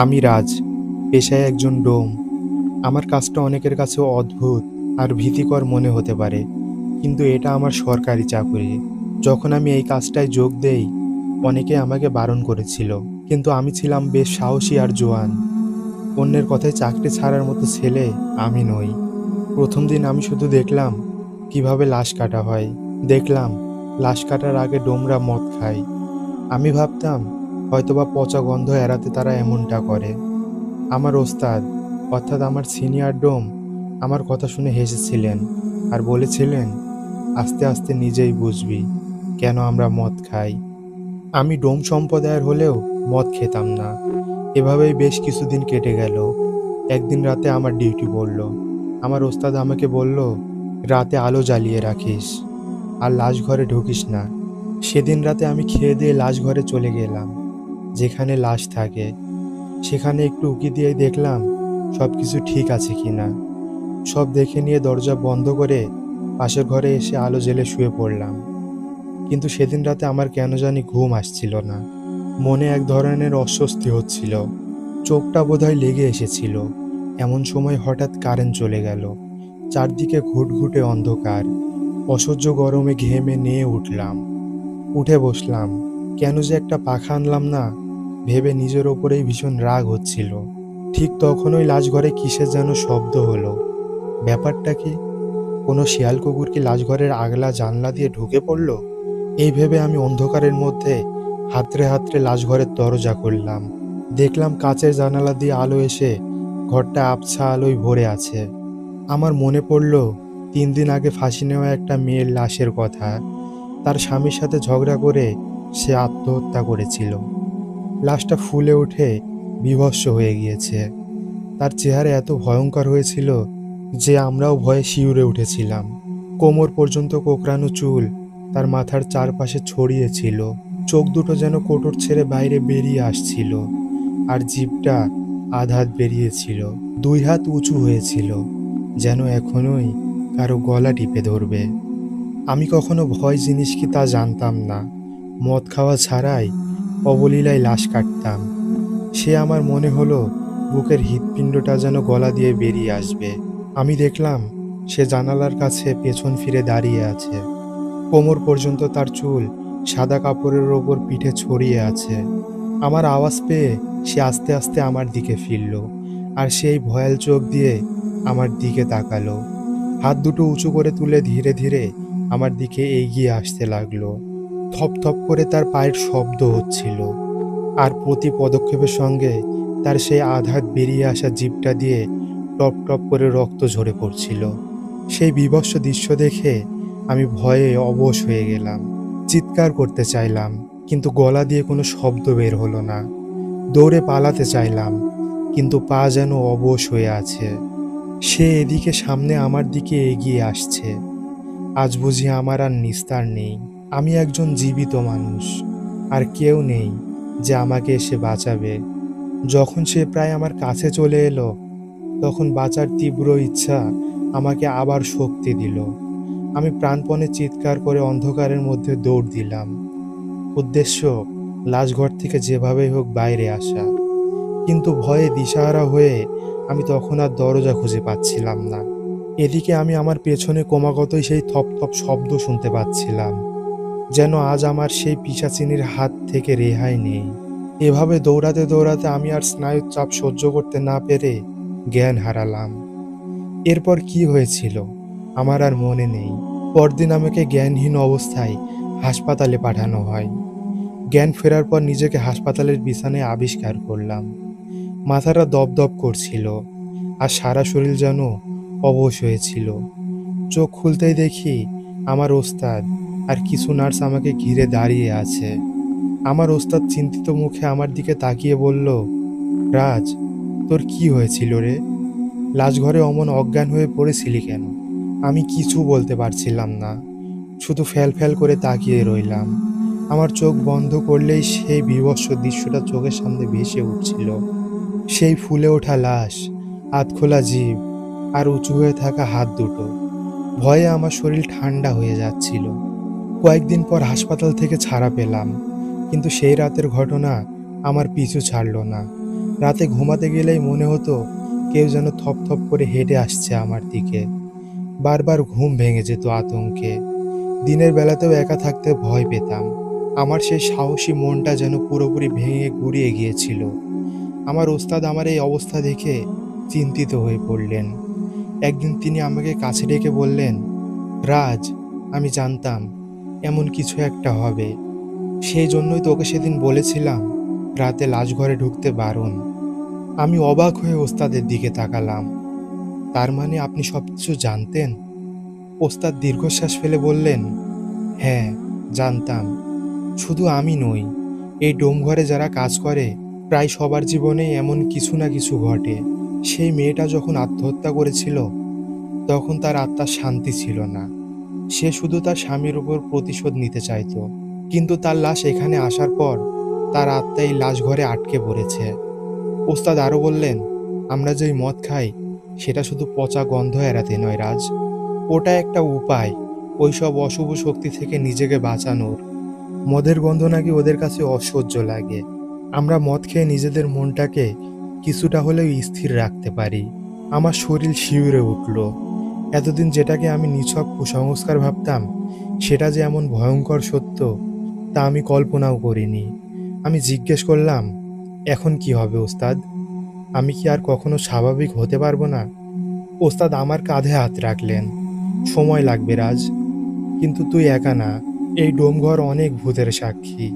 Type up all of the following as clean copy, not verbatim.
আমি রাজ, পেশায় একজন ডোম। আমার কাজটা অনেকের কাছে অদ্ভুত আর ভীতিকর মনে হতে পারে, কিন্তু এটা আমার সরকারি চাকরি। যখন আমি এই কাজটায় যোগ দেই, অনেকে আমাকে বারণ করেছিল, কিন্তু আমি ছিলাম বেশ সাহসী আর জোয়ান। অন্যের কথায় চাকরি ছাড়ার মতো ছেলে আমি নই। প্রথম দিন আমি শুধু দেখলাম কিভাবে লাশ কাটা হয়। দেখলাম লাশ কাটার আগে ডোমরা মদ খায়। আমি ভাবতাম হয়তোবা পচা গন্ধ এড়াতে তারা এমনটা করে। আমার ওস্তাদ, অর্থাৎ আমার সিনিয়র ডোম, আমার কথা শুনে হেসেছিলেন আর বলেছিলেন, আস্তে আস্তে নিজেই বুঝবি কেন আমরা মদ খাই। আমি ডোম সম্প্রদায়ের হলেও মদ খেতাম না। এভাবেই বেশ কিছুদিন কেটে গেল। একদিন রাতে আমার ডিউটি পড়ল। আমার ওস্তাদ আমাকে বলল, রাতে আলো জ্বালিয়ে রাখিস আর লাশ ঘরে ঢুকিস না। সেদিন রাতে আমি খেয়ে দিয়ে লাশ ঘরে চলে গেলাম। যেখানে লাশ থাকে সেখানে একটু উকি দিয়ে দেখলাম সবকিছু ঠিক আছে কিনা। সব দেখে নিয়ে দরজা বন্ধ করে পাশের ঘরে এসে আলো জ্বেলে শুয়ে পড়লাম। কিন্তু সেদিন রাতে আমার কেন জানি ঘুম আসছিল না। মনে এক ধরনের অস্বস্তি হচ্ছিল। চোখটা বোধহয় লেগে এসেছিল। এমন সময় হঠাৎ কারেন্ট চলে গেল। চারদিকে ঘুটঘুটে অন্ধকার। অসহ্য গরমে ঘেমে নিয়ে উঠলাম। উঠে বসলাম। কেন যে একটা পাখা আনলাম না ভেবে নিজের ওপরেই ভীষণ রাগ হচ্ছিল। ঠিক তখনই লাশঘরে কিসের যেন শব্দ হলো। ব্যাপারটা কি? কোনো শিয়াল কুকুর কি লাশঘরের আগলা জানলা দিয়ে ঢুকে পড়ল? এই ভেবে আমি অন্ধকারের মধ্যে হাতড়ে হাতড়ে লাশঘরের দরজা খুললাম। দেখলাম কাচের জানালা দিয়ে আলো এসে ঘরটা আবছা আলোয় ভরে আছে। আমার মনে পড়ল 3 দিন আগে ফাঁসি নেওয়া একটা মেয়ের লাশের কথা। তার স্বামীর সাথে ঝগড়া করে সে আত্মহত্যা করেছিল। লাশটা ফুলে উঠে বিভৎস হয়ে গিয়েছে। তার চেহারা এত ভয়ঙ্কর হয়েছিল যে আমরাও ভয়ে শিউরে উঠেছিলাম। কোমর পর্যন্ত কোঁকড়ানো চুল তার মাথার চারপাশে ছড়িয়েছিল। চোখ দুটো যেন কোটর ছেড়ে বাইরে বেরিয়ে আসছিল, আর জিভটা আধ হাত বেরিয়েছিল। 2 হাত উঁচু হয়েছিল, যেন এখনোই কারো গলা টিপে ধরবে। আমি কখনো ভয় জিনিস কি তা জানতাম না। মদ খাওয়া ছাড়াই অবলীলায় লাশ কাটতাম। সে আমার মনে হলো বুকের হৃৎপিণ্ডটা যেন গলা দিয়ে বেরিয়ে আসবে। আমি দেখলাম সে জানালার কাছে পেছন ফিরে দাঁড়িয়ে আছে। কোমর পর্যন্ত তার চুল সাদা কাপড়ের ওপর পিঠে ছড়িয়ে আছে। আমার আওয়াজ পেয়ে সে আস্তে আস্তে আমার দিকে ফিরল, আর সেই ভয়াল চোখ দিয়ে আমার দিকে তাকালো। হাত দুটো উঁচু করে তুলে ধীরে ধীরে আমার দিকে এগিয়ে আসতে লাগলো। থপ থপ করে তার পায়ের শব্দ হচ্ছিল, আর প্রতি পদক্ষেপের সঙ্গে তার সেই আঘাত বেরিয়ে আসা জিভটা দিয়ে টপ টপ করে রক্ত ঝরে পড়ছিল। সেই বীভৎস দৃশ্য দেখে আমি ভয়ে অবশ হয়ে গেলাম। চিৎকার করতে চাইলাম, কিন্তু গলা দিয়ে কোনো শব্দ বের হলো না। দৌড়ে পালাতে চাইলাম, কিন্তু পা যেন অবশ হয়ে আছে। সে এদিকে সামনে আমার দিকে এগিয়ে আসছে। আজ বুঝি আমার আর নিস্তার নেই। আমি একজন জীবিত মানুষ, আর কেউ নেই যে আমাকে এসে বাঁচাবে। যখন সে প্রায় আমার কাছে চলে এলো, তখন বাঁচার তীব্র ইচ্ছা আমাকে আবার শক্তি দিল। আমি প্রাণপণে চিৎকার করে অন্ধকারের মধ্যে দৌড় দিলাম। উদ্দেশ্য লাশঘর থেকে যেভাবেই হোক বাইরে আসা। কিন্তু ভয়ে দিশাহারা হয়ে আমি তখন আর দরজা খুঁজে পাচ্ছিলাম না। এদিকে আমি আমার পেছনে ক্রমাগতই সেই থপ থপ শব্দ শুনতে পাচ্ছিলাম, যেন আজ আমার সেই পিশাচিনীর হাত থেকে রেহাই নেই। এভাবে দৌড়াতে দৌড়াতে আমি আর স্নায়ুর চাপ সহ্য করতে না পেরে জ্ঞান হারালাম। এরপর কি হয়েছিল আমার আর মনে নেই। পরদিন আমাকে জ্ঞানহীন অবস্থায় হাসপাতালে পাঠানো হয়। জ্ঞান ফেরার পর নিজেকে হাসপাতালের বিছানায় আবিষ্কার করলাম। মাথাটা দপদপ করছিল, আর সারা শরীর যেন অবশ হয়েছিল। চোখ খুলতেই দেখি আমার ওস্তাদ আর কিছু নার্স আমাকে ঘিরে দাঁড়িয়ে আছে। আমার ওস্তাদ চিন্তিত মুখে আমার দিকে তাকিয়ে বলল, রাজ, তোর কি হয়েছিল রে? লাশঘরে অমন অজ্ঞান হয়ে পড়েছিলি কেন? আমি কিছু বলতে পারছিলাম না, শুধু ফ্যাল ফ্যাল করে তাকিয়ে রইলাম। আমার চোখ বন্ধ করলেই সেই বীভৎস দৃশ্যটা চোখের সামনে ভেসে উঠছিল। সেই ফুলে ওঠা লাশ, আধখোলা জিভ, আর উঁচু হয়ে থাকা হাত দুটো। ভয়ে আমার শরীর ঠান্ডা হয়ে যাচ্ছিল। কয়েকদিন পর হাসপাতাল থেকে ছাড়া পেলাম, কিন্তু সেই রাতের ঘটনা আমার পিছু ছাড়ল না। রাতে ঘুমাতে গেলেই মনে হতো কেউ যেন থপথপ করে হেঁটে আসছে আমার দিকে। বারবার ঘুম ভেঙে যেত আতঙ্কে। দিনের বেলাতেও একা থাকতে ভয় পেতাম। আমার সেই সাহসী মনটা যেন পুরোপুরি ভেঙে গুঁড়িয়ে গিয়েছিল। আমার ওস্তাদ আমার এই অবস্থা দেখে চিন্তিত হয়ে পড়লেন। একদিন তিনি আমাকে কাছে ডেকে বললেন, রাজ, আমি জানতাম এমন কিছু একটা হবে। সেই জন্যই তোকে সেদিন বলেছিলাম রাতে লাশ ঘরে ঢুকতে বারণ। আমি অবাক হয়ে ওস্তাদের দিকে তাকালাম। তার মানে আপনি সবকিছু জানতেন? ওস্তাদ দীর্ঘশ্বাস ফেলে বললেন, হ্যাঁ, জানতাম। শুধু আমি নই, এই ডোমঘরে যারা কাজ করে প্রায় সবার জীবনেই এমন কিছু না কিছু ঘটে। সেই মেয়েটা যখন আত্মহত্যা করেছিল তখন তার আত্মার শান্তি ছিল না। সে শুধু তার স্বামীর উপর প্রতিশোধ নিতে চাইতো। কিন্তু তার লাশ এখানে আসার পর তার আত্মা এই লাশ ঘরে আটকে পড়েছে। ওস্তাদ আরও বললেন, আমরা যেই মদ খাই সেটা শুধু পচা গন্ধ এড়াতে নয় রাজ, ওটা একটা উপায় ওইসব অশুভ শক্তি থেকে নিজেকে বাঁচানোর। মদের গন্ধ নাকি ওদের কাছে অসহ্য লাগে। আমরা মদ খেয়ে নিজেদের মনটাকে কিছুটা হলেও স্থির রাখতে পারি। আমার শরীর শিউরে উঠল। এতদিন যেটাকে আমি নিছক কুসংস্কার ভাবতাম সেটা যে এমন ভয়ঙ্কর সত্য তা আমি কল্পনাও করিনি। আমি জিজ্ঞেস করলাম, এখন কি হবে ওস্তাদ? আমি কি আর কখনো স্বাভাবিক হতে পারবো না? ওস্তাদ আমার কাঁধে হাত রাখলেন। সময় লাগবে রাজ, কিন্তু তুই একা না। এই ডোমঘর অনেক ভূতের সাক্ষী।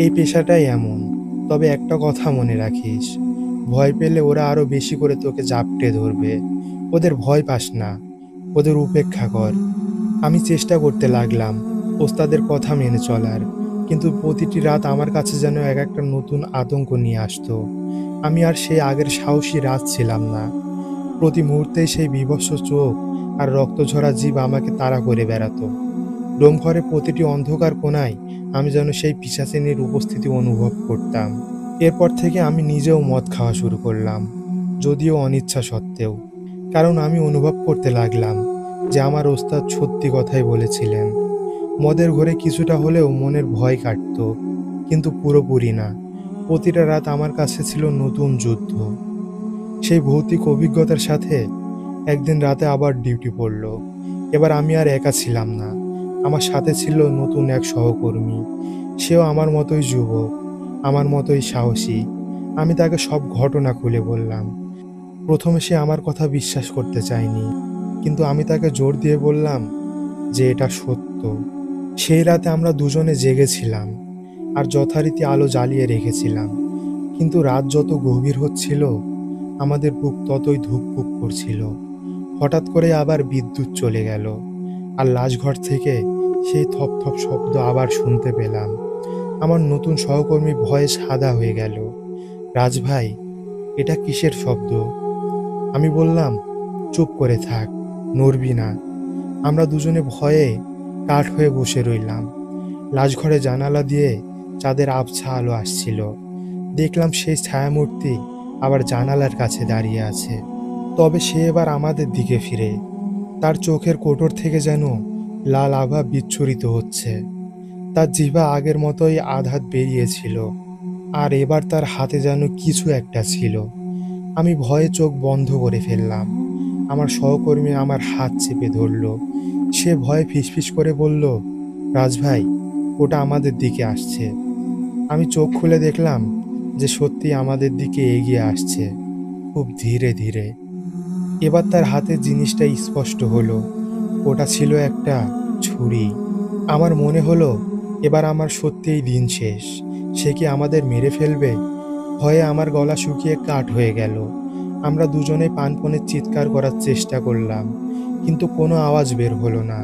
এই পেশাটাই এমন। তবে একটা কথা মনে রাখিস, ভয় পেলে ওরা আরো বেশি করে তোকে জাপটে ধরবে। ওদের ভয় পাস না, ওদের উপেক্ষা কর। আমি চেষ্টা করতে লাগলাম ওস্তাদের কথা মেনে চলার, কিন্তু প্রতিটি রাত আমার কাছে যেন এক একটা নতুন আতঙ্ক নিয়ে আসতো। আমি আর সেই আগের সাহসী রাজ ছিলাম না। প্রতি মুহূর্তেই সেই বীভৎস চোখ আর রক্তঝরা জীব আমাকে তাড়া করে বেড়াতো। ডোমঘরে প্রতিটি অন্ধকার কোণায় আমি যেন সেই পিশাচিনীর উপস্থিতি অনুভব করতাম। এরপর থেকে আমি নিজেও মদ খাওয়া শুরু করলাম, যদিও অনিচ্ছা সত্ত্বেও। কারণ আমি অনুভব করতে লাগলাম যে আমার ওস্তাদ সত্যি কথাই বলেছিলেন। মদের ঘরে কিছুটা হলেও মনের ভয় কাটতো, কিন্তু পুরোপুরি না। প্রতিটা রাত আমার কাছে ছিল নতুন যুদ্ধ। সেই ভৌতিক অভিজ্ঞতার সাথে একদিন রাতে আবার ডিউটি পড়ল। এবার আমি আর একা ছিলাম না, আমার সাথে ছিল নতুন এক সহকর্মী। সেও আমার মতোই যুবক, আমার মতোই সাহসী। আমি তাকে সব ঘটনা খুলে বললাম। প্রথমে সে আমার কথা বিশ্বাস করতে চায়নি, কিন্তু আমি তাকে জোর দিয়ে বললাম যে এটা সত্য। সেই রাতে আমরা দুজনে জেগেছিলাম আর যথারীতি আলো জ্বালিয়ে রেখেছিলাম। কিন্তু রাত যত গভীর হচ্ছিল আমাদের বুক ততই ধুকপুক করছিল। হঠাৎ করে আবার বিদ্যুৎ চলে গেল, আর লাশঘর থেকে সেই থপথপ শব্দ আবার শুনতে পেলাম। আমার নতুন সহকর্মী ভয়ে সাদা হয়ে গেল। রাজ ভাই, এটা কিসের শব্দ? আমি বললাম, চুপ করে থাক, নড়বি না। আমরা দুজনে ভয়ে কাঠ হয়ে বসে রইলাম। লাশঘরে জানালা দিয়ে চাঁদের আবছা আলো আসছিল। দেখলাম সেই ছায়ামূর্তি আবার জানালার কাছে দাঁড়িয়ে আছে। তবে সে এবার আমাদের দিকে ফিরে। তার চোখের কোটর থেকে যেন লাল আভা বিচ্ছুরিত হচ্ছে। তার জিহ্বা আগের মতোই আধাত বেরিয়েছিল, আর এবার তার হাতে যেন কিছু একটা ছিল। আমি ভয়ে চোখ বন্ধ করে ফেললাম। আমার সহকর্মী আমার হাত চেপে ধরল। সে ভয়ে ফিসফিস করে বলল, রাজ ভাই, ওটা আমাদের দিকে আসছে। আমি চোখ খুলে দেখলাম যে সত্যি আমাদের দিকে এগিয়ে আসছে, খুব ধীরে ধীরে। এবার তার হাতে জিনিসটা স্পষ্ট হলো। ওটা ছিল একটা ছুরি। আমার মনে হলো এবার আমার সত্যিই দিন শেষ। সে কি আমাদের মেরে ফেলবে? ভয়ে আমার গলা শুকিয়ে কাঠ হয়ে গেল। আমরা দুজনেই প্রাণপণে চিৎকার করার চেষ্টা করলাম, কিন্তু কোনো আওয়াজ বের হলো না।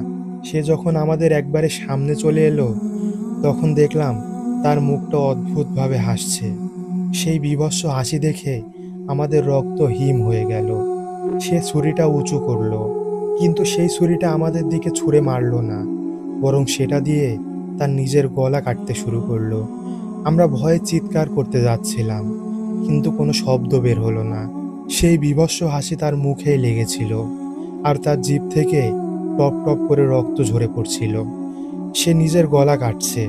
সে যখন আমাদের একবারে সামনে চলে এলো তখন দেখলাম তার মুখটা অদ্ভুতভাবে হাসছে। সেই বীভৎস হাসি দেখে আমাদের রক্ত হিম হয়ে গেল। সে ছুরিটা উঁচু করলো, কিন্তু সেই ছুরিটা আমাদের দিকে ছুঁড়ে মারলো না, বরং সেটা দিয়ে তার নিজের গলা কাটতে শুরু করলো। আমরা ভয়ে চিৎকার করতে যাচ্ছিলাম, কিন্তু কোনো শব্দ বের হলো না। সেই বীভৎস হাসি তার মুখেই লেগেছিল, আর তার জিভ থেকে টপ টপ করে রক্ত ঝরে পড়ছিল। সে নিজের গলা কাটছে,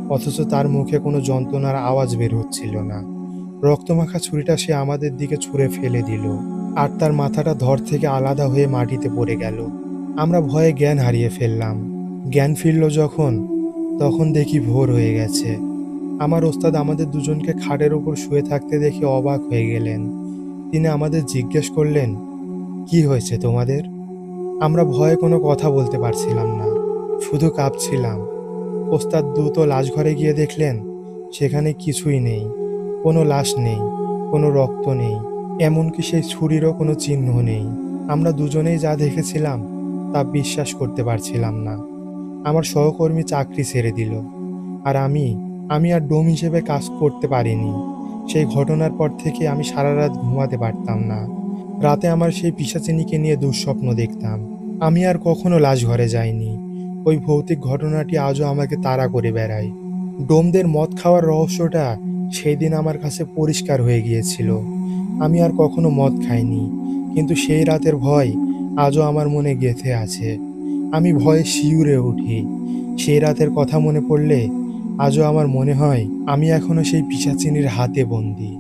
অথচ তার মুখে কোনো যন্ত্রণার আওয়াজ বের হচ্ছিল না। রক্তমাখা ছুরিটা সে আমাদের দিকে ছুঁড়ে ফেলে দিল, আর তার মাথাটা ধর থেকে আলাদা হয়ে মাটিতে পড়ে গেল। আমরা ভয়ে জ্ঞান হারিয়ে ফেললাম। জ্ঞান ফিরল যখন, তখন দেখি ভোর হয়ে গেছে। আমার ওস্তাদ আমাদের দুজনকে খাটের ওপর শুয়ে থাকতে দেখে অবাক হয়ে গেলেন। তিনি আমাদের জিজ্ঞেস করলেন, কি হয়েছে তোমাদের? আমরা ভয়ে কোনো কথা বলতে পারছিলাম না, শুধু কাঁপছিলাম। ওস্তাদ দ্রুত লাশঘরে গিয়ে দেখলেন সেখানে কিছুই নেই, কোনো লাশ নেই, কোনো রক্ত নেই, এমনকি সেই ছুরিরও কোনো চিহ্ন নেই। আমরা দুজনেই যা দেখেছিলাম তা বিশ্বাস করতে পারছিলাম না। আমার সহকর্মী চাকরি ছেড়ে দিল, আর আমি আর ডোম হিসেবে কাজ করতে পারিনি। সেই ঘটনার পর থেকে আমি সারা রাত ঘুমাতে পারতাম না। রাতে আমার সেই পিশাচিনীকে নিয়ে দুঃস্বপ্ন দেখতাম। আমি আর কখনো লাশঘরে যাইনি। ওই ভৌতিক ঘটনাটি আজও আমাকে তাড়া করে বেড়ায়। ডোমদের মদ খাওয়ার রহস্যটা সেই দিন আমার কাছে পরিষ্কার হয়ে গিয়েছিল। আমি আর কখনো মদ খাইনি, কিন্তু সেই রাতের ভয় আজও আমার মনে গেঁথে আছে। আমি ভয়ে শিউরে উঠি। সেই রাতের কথা মনে পড়লে আজও আমার মনে হয় আমি এখনো সেই পিশাচিনীর হাতে বন্দী।